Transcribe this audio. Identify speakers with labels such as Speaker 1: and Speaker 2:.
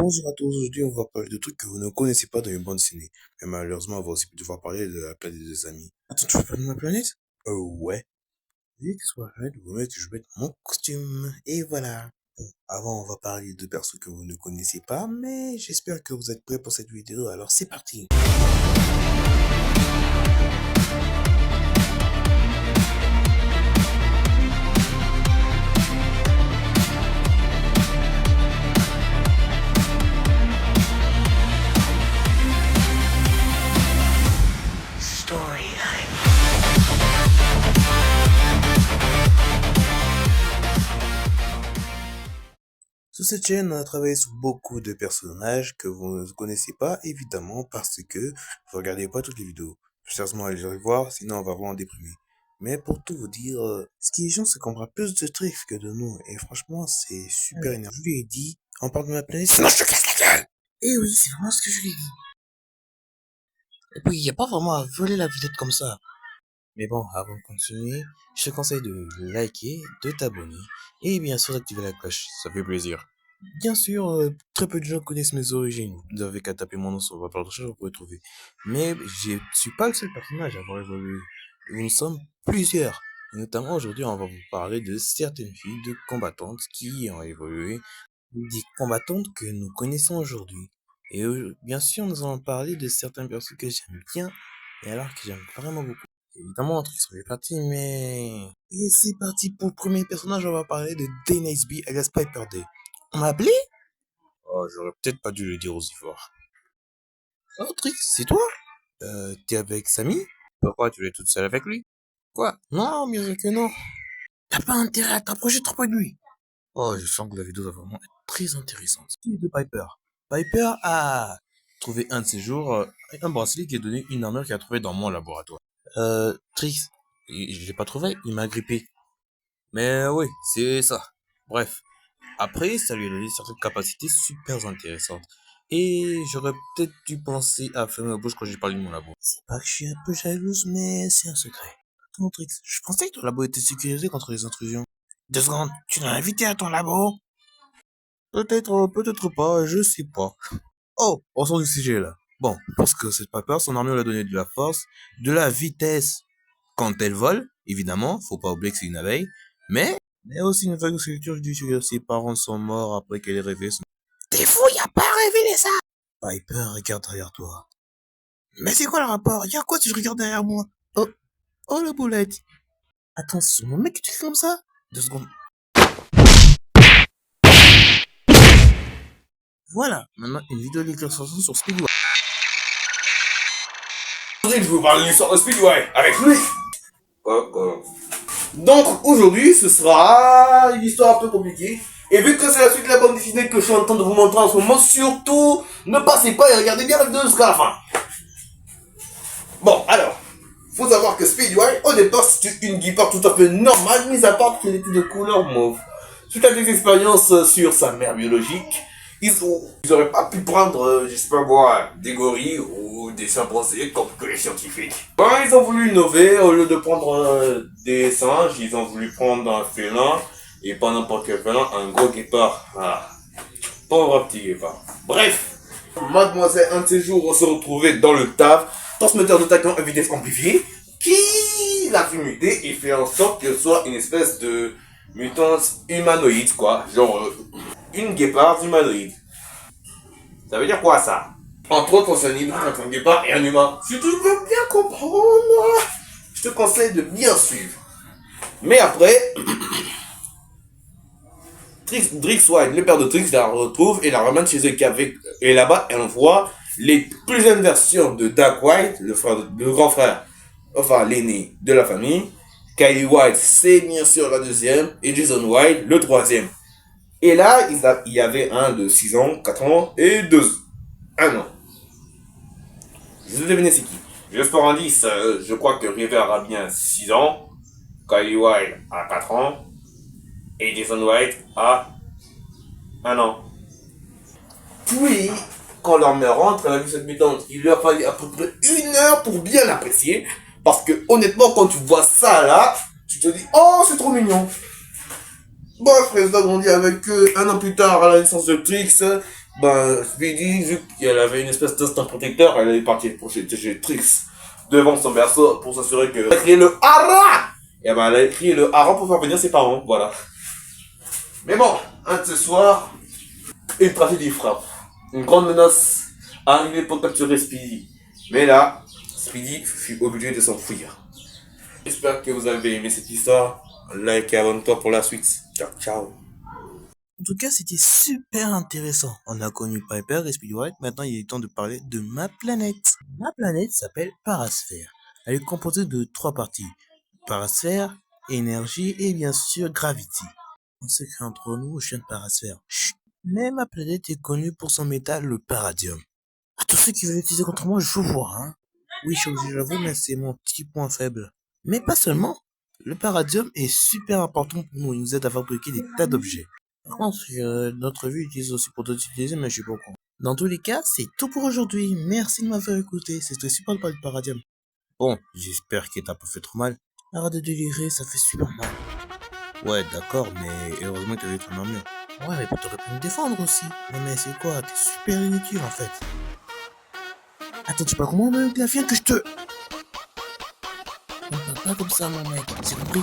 Speaker 1: Bonjour à tous, aujourd'hui on va parler de trucs que vous ne connaissez pas dans une bande dessinée. Mais malheureusement, on va aussi devoir parler de la planète des amis. Attends, tu veux parler de ma planète? Ouais. Dès que ce soit la planète, je vais mettre mon costume. Et voilà. Bon, avant on va parler de persos que vous ne connaissez pas, mais j'espère que vous êtes prêts pour cette vidéo, alors c'est parti. Sur cette chaîne, on a travaillé sur beaucoup de personnages que vous ne connaissez pas, évidemment, parce que vous regardez pas toutes les vidéos. Sérieusement, allez les voir, sinon on va vraiment déprimer. Mais pour tout vous dire, ce qui est chiant, c'est qu'on aura plus de tricks que de nous, et franchement, c'est super énervant. Je lui ai dit, on parle de ma planète, sinon je te casse la gueule! Eh oui, c'est vraiment ce que je lui ai dit. Et puis, il n'y a pas vraiment à voler la vedette comme ça. Mais bon, avant de continuer, je te conseille de liker, de t'abonner, et bien sûr d'activer la cloche, ça fait plaisir. Bien sûr, très peu de gens connaissent mes origines. Vous n'avez qu'à taper mon nom sur votre barre de recherche, vous pouvez trouver. Mais je suis pas le seul personnage à avoir évolué. Nous sommes plusieurs. Et notamment aujourd'hui, on va vous parler de certaines filles de combattantes qui ont évolué, des combattantes que nous connaissons aujourd'hui. Et bien sûr, nous allons parler de certains personnages que j'aime bien, et alors que j'aime vraiment beaucoup. Évidemment, un truc sur les parties, mais... Et c'est parti pour le premier personnage, on va parler de Daenerys B, alias Piper Day. On m'a appelé? Oh, j'aurais peut-être pas dû le dire aussi fort. Oh, Trix, c'est toi? T'es avec Samy? Pourquoi tu es toute seule avec lui? Quoi? Non, bien sûr que non. T'as pas intérêt à t'approcher trop près de lui. Oh, je sens que la vidéo va vraiment être très intéressante. Qui est de Piper? Piper a trouvé un de ses jours un bracelet qui a donné une armure qu'il a trouvé dans mon laboratoire. Trix, je l'ai pas trouvé, il m'a grippé. Mais oui, c'est ça. Bref. Après, ça lui a donné certaines capacités super intéressantes. Et j'aurais peut-être dû penser à fermer ma bouche quand j'ai parlé de mon labo. C'est pas que je suis un peu jalouse, mais c'est un secret. Attends, Trix, je pensais que ton labo était sécurisé contre les intrusions. 2 secondes, tu l'as invité à ton labo? Peut-être, peut-être pas, je sais pas. Oh, on sort du sujet là. Bon, parce que cette Piper, son armure lui a donné de la force, de la vitesse quand elle vole, évidemment, faut pas oublier que c'est une abeille, mais aussi une vague structure du sujet. Ses parents sont morts après qu'elle ait révélé son... T'es fou, y a pas révélé ça! Piper, regarde derrière toi. Mais c'est quoi le rapport? Y'a quoi si je regarde derrière moi? Oh, oh la boulette. Attends, c'est mon mec qui t'écrit comme ça? 2 secondes. Voilà, maintenant une vidéo d'illustration sur Speedway.
Speaker 2: Je vous parle de l'histoire de Speedway avec lui. Donc aujourd'hui ce sera une histoire un peu compliquée. Et vu que c'est la suite de la bande dessinée que je suis en train de vous montrer en ce moment, surtout ne passez pas et regardez bien la vidéo jusqu'à la fin. Bon alors, faut savoir que Speedway au départ c'était une guipare tout à fait normale, mis à part qu'elle était de couleur mauve. Suite à des expériences sur sa mère biologique, ils auraient pas pu prendre, je sais pas moi, des gorilles ou des chimpanzés comme que les scientifiques. Bon, ils ont voulu innover, au lieu de prendre des singes, ils ont voulu prendre un félin, et pas n'importe quel félin, un gros guépard. Ah, pauvre petit guépard. Bref, mademoiselle, un de ces jours, on se retrouvait dans le taf, transmetteur de tachyon à vitesse amplifiée, qui l'a fait muter et fait en sorte qu'elle soit une espèce de mutante humanoïde, quoi. Genre, une guépard humanoïde. Ça veut dire quoi ça? Entre autres, c'est un hybride entre un guépard et un humain. Si tu veux bien comprendre, je te conseille de bien suivre. Mais après, Drix White, le père de Trix, la retrouve et la ramène chez eux. Et là-bas, elle voit les plus jeunes versions de Dark White, le grand frère, enfin l'aîné de la famille. Kylie White, c'est bien sûr la deuxième, et Jason White, le troisième. Et là, il y avait un de 6 ans, 4 ans et 1 an. Je vais deviner c'est qui. Juste pour indice, je crois que River a bien 6 ans, Kylie White a 4 ans, et Jason White a 1 an. Puis, quand leur mère rentre, elle a vu cette mutante, il lui a fallu à peu près 1 heure pour bien l'apprécier, parce que honnêtement, quand tu vois ça là, tu te dis, oh c'est trop mignon. Bon, Fresno grandit avec eux 1 an plus tard à la naissance de Trix, Ben, Speedy, vu qu'elle avait une espèce d'instinct protecteur, elle est partie protéger Trix devant son berceau pour s'assurer que... Elle a crié le hara! Et ben, elle a crié le hara pour faire venir ses parents, voilà. Mais bon, un de ce soir, une tragédie frappe. Une grande menace arrivait pour capturer Speedy. Mais là, Speedy fut obligé de s'enfuir. J'espère que vous avez aimé cette histoire. Like et abonne-toi pour la suite. Ciao, ciao.
Speaker 1: En tout cas, c'était super intéressant. On a connu Piper et Speedwhite. Maintenant, il est temps de parler de ma planète. Ma planète s'appelle Parasphère. Elle est composée de 3 parties. Parasphère, énergie et bien sûr gravity. On sait qu'entre nous, je viens de Parasphère. Chut. Mais ma planète est connue pour son métal, le paradium. À tous ceux qui veulent l'utiliser contre moi, je vous vois, hein. Oui, je suis obligé, j'avoue, mais c'est mon petit point faible. Mais pas seulement. Le paradium est super important pour nous. Il nous aide à fabriquer des tas d'objets. Par contre, notre vie utilise aussi pour d'autres utiliser, mais je suis pas au courant. Dans tous les cas, c'est tout pour aujourd'hui. Merci de m'avoir écouté. C'était super de parler de paradium. Bon, j'espère qu'il t'a pas fait trop mal. Arrête de délirer, ça fait super mal. Ouais, d'accord, mais heureusement que t'avais ton armure. Ouais, mais t'aurais pu me défendre aussi. Non mais c'est quoi? T'es super inutile en fait. Attends, tu parles comment avec la fienne que je te... On parle pas comme ça, mon mec. C'est compris?